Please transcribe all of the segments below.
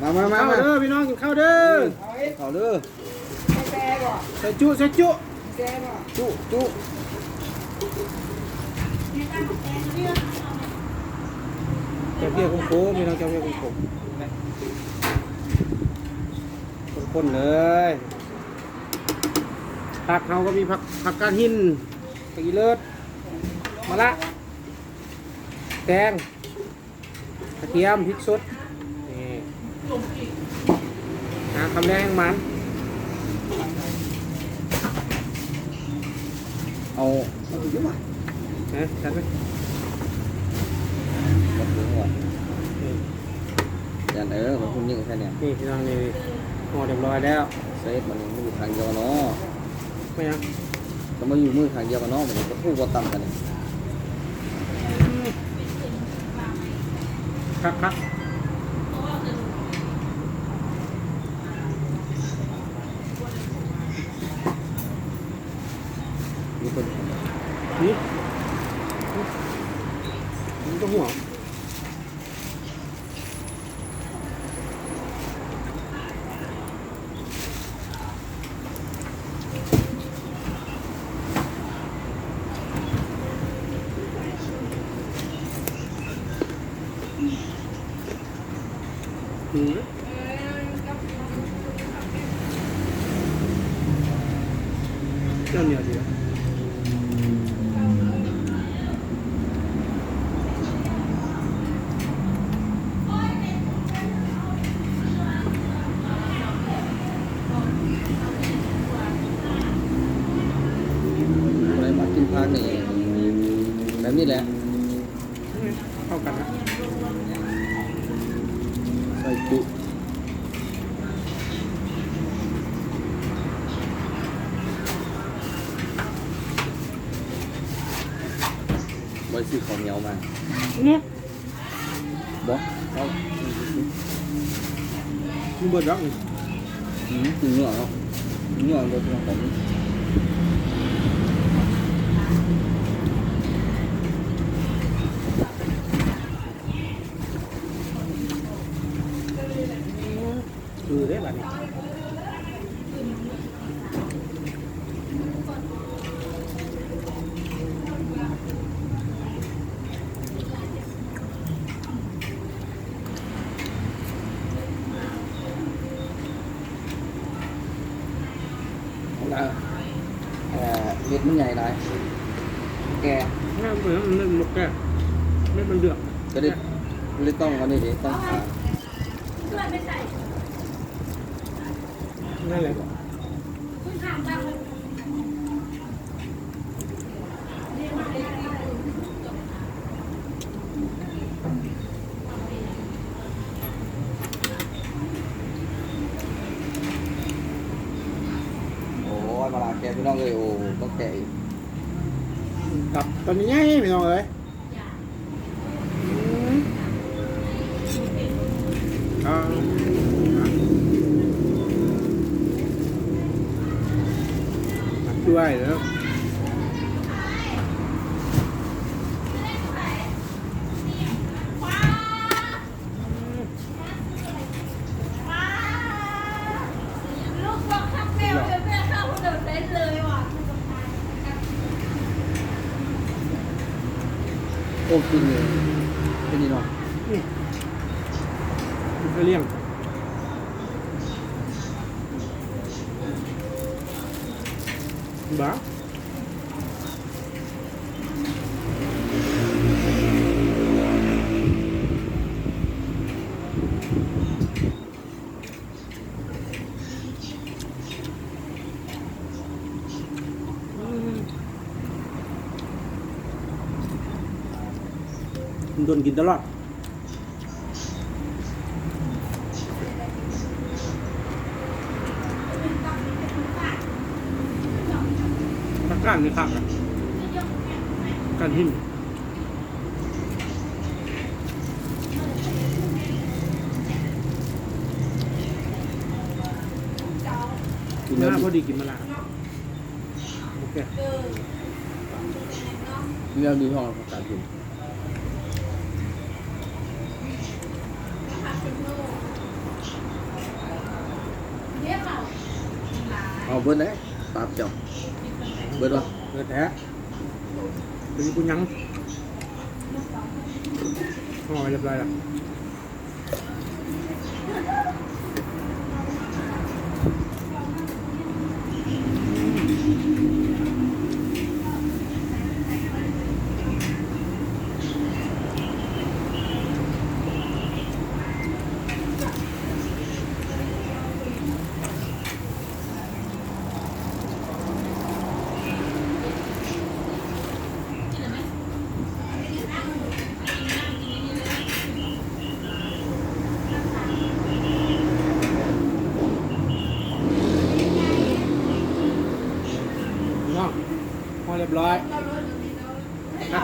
มาข้าวเด้อพี่น้องกินข้าวเด้อ ข้าวเด้อใส่จุจุแกงเพี้ยโค้งๆพี่น้องแกงเพี้ยโค้งๆคนๆเลยผักเขาก็มีผักกาดหินผักอีเลิศมะระแตงกระเทียมพริกสดนี่คำแรกมันเอาเยอะว่ะจัดไหมหมดเลยว่ะยันมันคุณยิ่งแค่เนี้ยนี่พี่น้องนี่ห่อเรียบร้อยแล้วเซฟมันไม่อยู่ทางเดียวเนาะไม่ยังก็มาอยู่มือทางเดียวกันเนาะมันก็พูดว่าต่ำกันนี่ครับมีคนนี่มันก็หัวเจ้าเหนียวดีอะไรมากินพักนี่แบบนี้แหละเข้ากันนะใส่จุบริสุทธิ์ของเหนียวมาเนี่ยบอกเอามีเบิร์ดรักนี่กินเนื้อเนาะเนื้อเป็นของคือได้แบบนี้เล็ดมันใหญ่หน่อยแกไม่เหมือนมันหมกแกไม่มันเดือดก็ได้เลยต้องอันนี้ดิต้องหานั่นแหละมาลาแกพี่น้องเลยโอ้ต้องแกอีกกับตอนนี้ไงพี่น้องเลยด้วยแล้วโอ้กินเลยเป็นนี่เนาะนี่เลี้ยงบ้าโดนกินตลอดประกันนี่ครับกันหินกินหน้าพอดีกินมะระโอเคเรื่องดีห้องประกาศกิน เอาเบิดเลยปราบเจ้าเบิดวะ เกิดแท้เป็นกูยังห่อเรียบร้อยแล้วน้องห่อเรียบร้อยนะ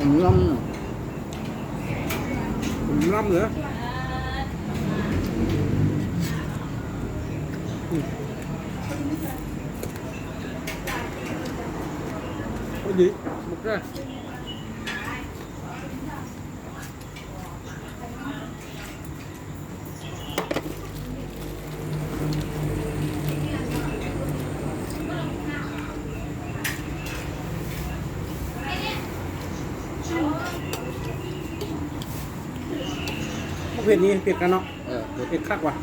ผมย่อม ผมร่ำเหรอโอ้ยดีหมดเลยเผ็ดนี้เผ็ดกันเนาะ เผ็ดคักว่ะ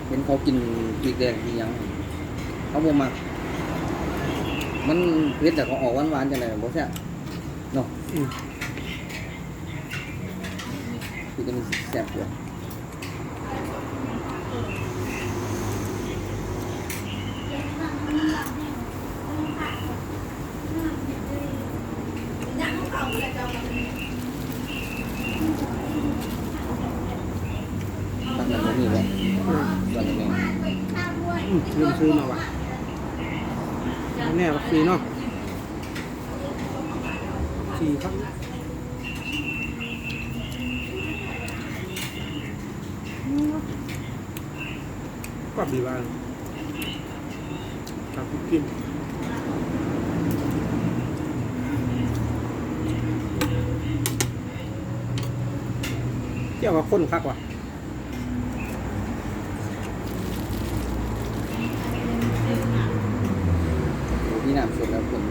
เห็นเขากินพริกแดงพริกหยังเขาบ่มักมันเผ็ดแต่เขาออกหวานๆจังได๋บ่แซ่บเนาะ อืม คือจะมีแซ่บกว่า ตั้งแต่นี้ว่าส่วนนี้ ลืมซื้อมาว่ะแน่วัคซีนเนาะสี่ครับก็ดีบ้างครับกินเกี่ยวกับคนคักว่ะพี่น้ำสดแล้วคน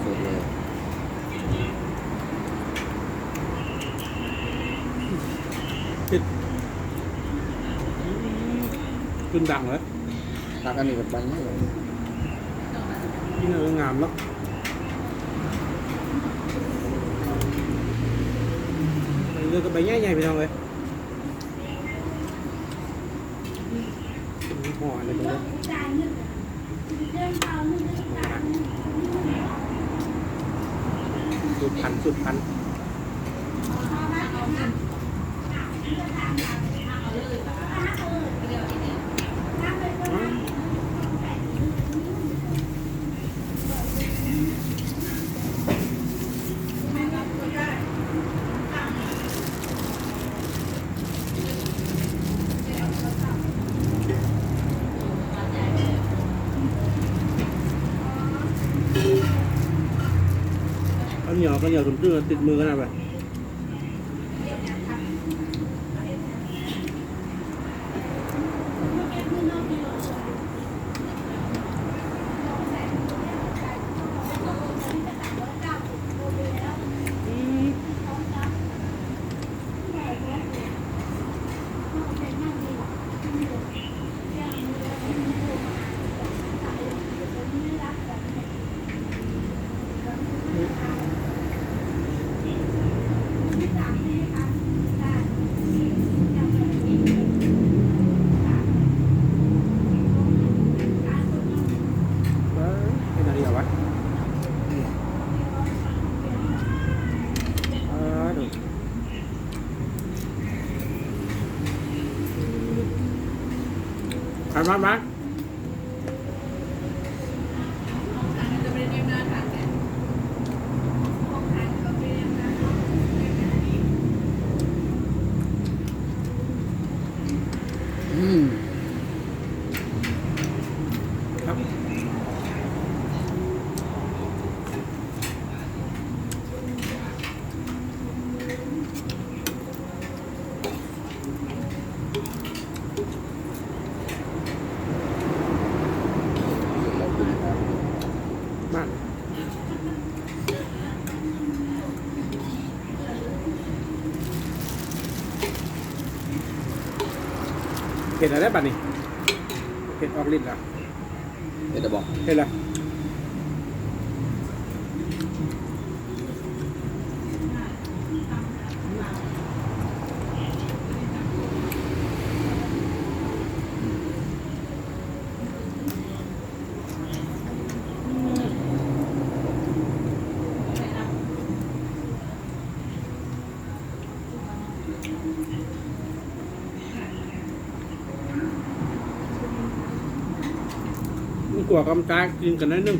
สดเลย ติดขึ้นดังเลย ตักอันนี้กับใบนี้เลย กินงามแล้วเลือกกับใบใหญ่ๆไปทางเลยห่ออะไรไปเลยสุดพันก็เหนียวสมชื่อติดมือกันนะไปเป็นอะไรวะมา เผ็ดอะไรได้บัดนี้เผ็ดออกฤทธิ์แล้ว เดี๋ยวจะบอก เผ็ดละ มันกลัวกำจายกินกันนิดนึง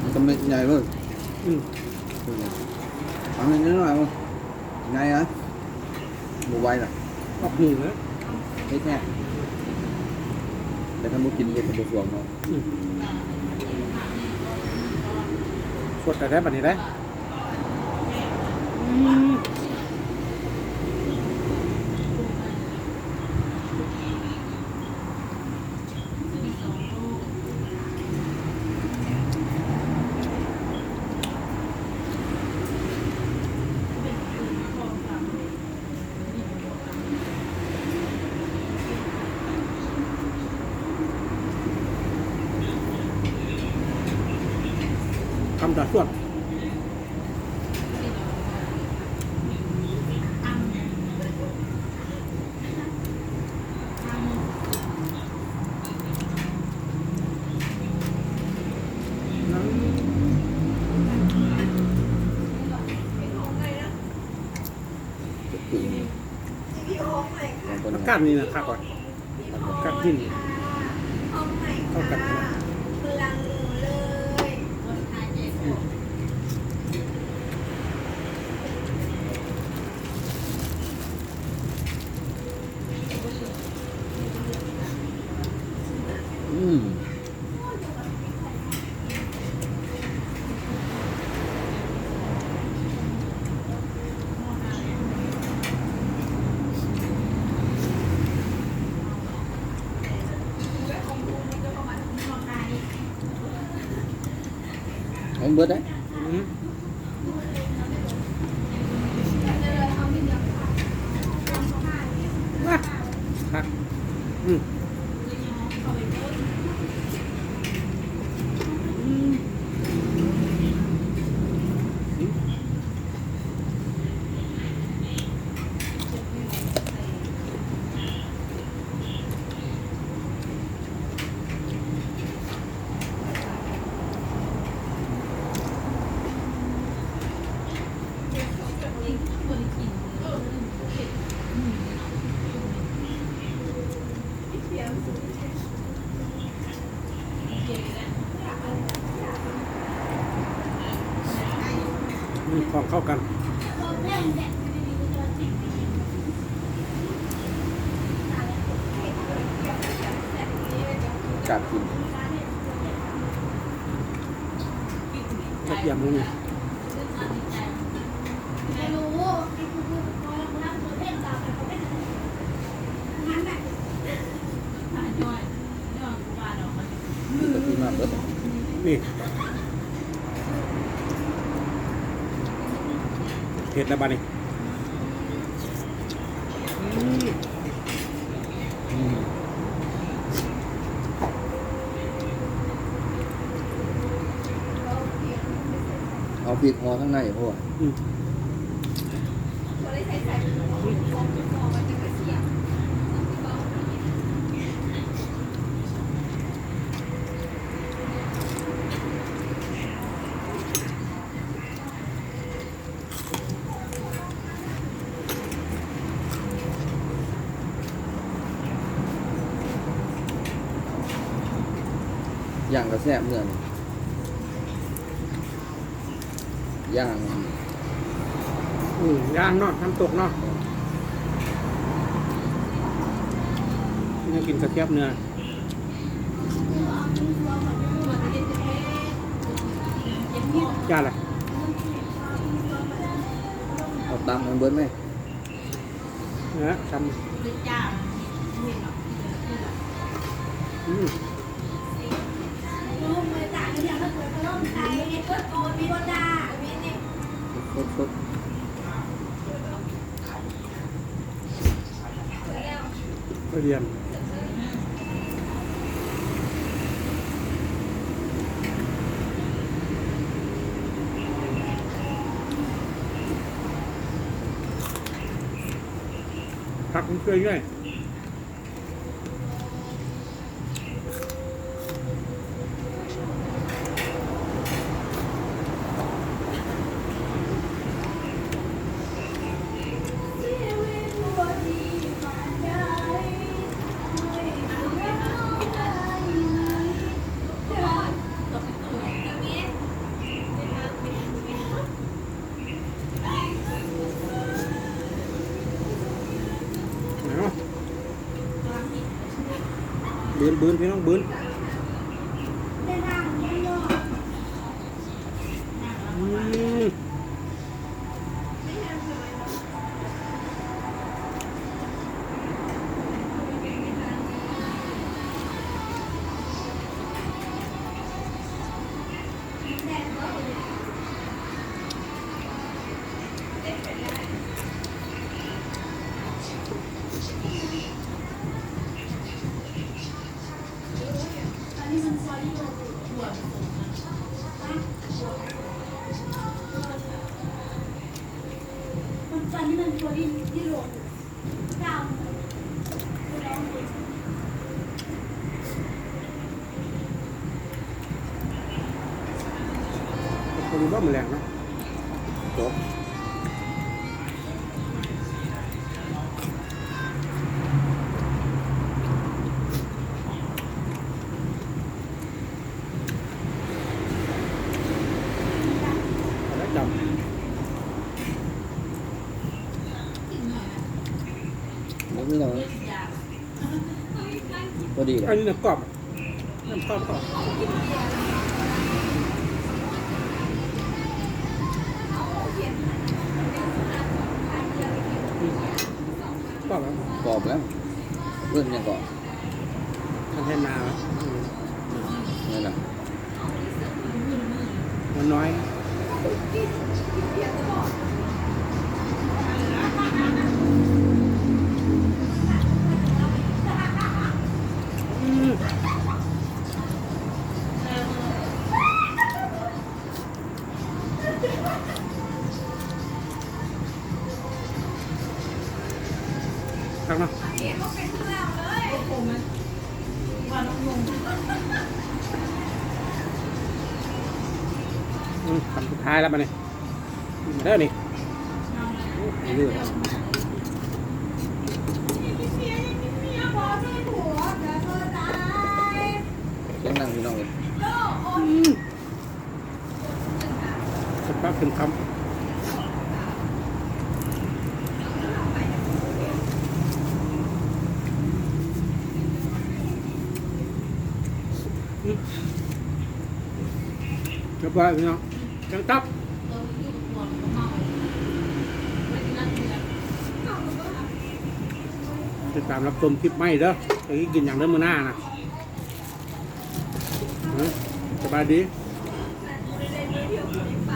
มันก็ไม่ใหญ่เลย อืม ทำนิดหน่อยมั้งไงนะบูไว้น่ะ ออกหูนะ เฮ็ดแน่แต่ถ้ามุกินเฮ็ดเป็นตัวสวงเนาะ อืมสดแต่ได้บัดนี้ได้อืมคำตัดส่วนอากาศนี่นะครับก่อนอากาศที่นี่เข้ากันนะอืม อืมเอาเบิดได้ อืมมาครับอืมอืมของเข้ากัน กัดกิน กระเทียมลงนี่ ไม่รู้นั่งตัวเล่นตามไปเขาไม่ได้งั้นแหละ กินกะทิมากเบิด นี่เผ็ดแล้วบ้านี่อืม อืมเอาพริกพอข้างในพวก อืม ตัวได้ใส่มันจะกระเทียม ย่างกระแซบเนื้อนี่ย่าง ย่างเนาะทำตกเนาะนี่กินกระเทียมเนื้อ ย่าอะไร เอาตามมันเบิดไหม นะทำอืม ลูกมือต่างกันอย่างถ้าเกิดเขาล่มใจเนี่ยก็โกรธมีโดนด่ามีนี่ สด ไปเรียนพักมันช่วยง่ายเนาะบืนพี่น้องบืน ได้ร่างยังยอด อืม อันนี้มันซอยที่โดนมันตอนนี้มันตัวที่โดนดาวร้องเพลง คนรู้ว่ามันแรงนะ ๆจบ แล้วจ แล้วไม่ต้องพอดี ำ เล อัน ย นี้น้ำกรอบน้ำกรอบกรอบกรอบแล้ว กรอบแล้วเพื่อนยังกรอบ มันแทนนาไหม นี่แหละ มันน้อยอืมทักเนาะคำสุดท้ายแล้วมาเนี่ยมาเด้อนี่เลือด เสียงดังพี่น้องเลย สักพักถึงคำเรียบร้อยพี่น้องจังตับติดตามรับชมคลิปใหม่เด้อไปกินอย่างเดิมมื้อหน้านะสบายดี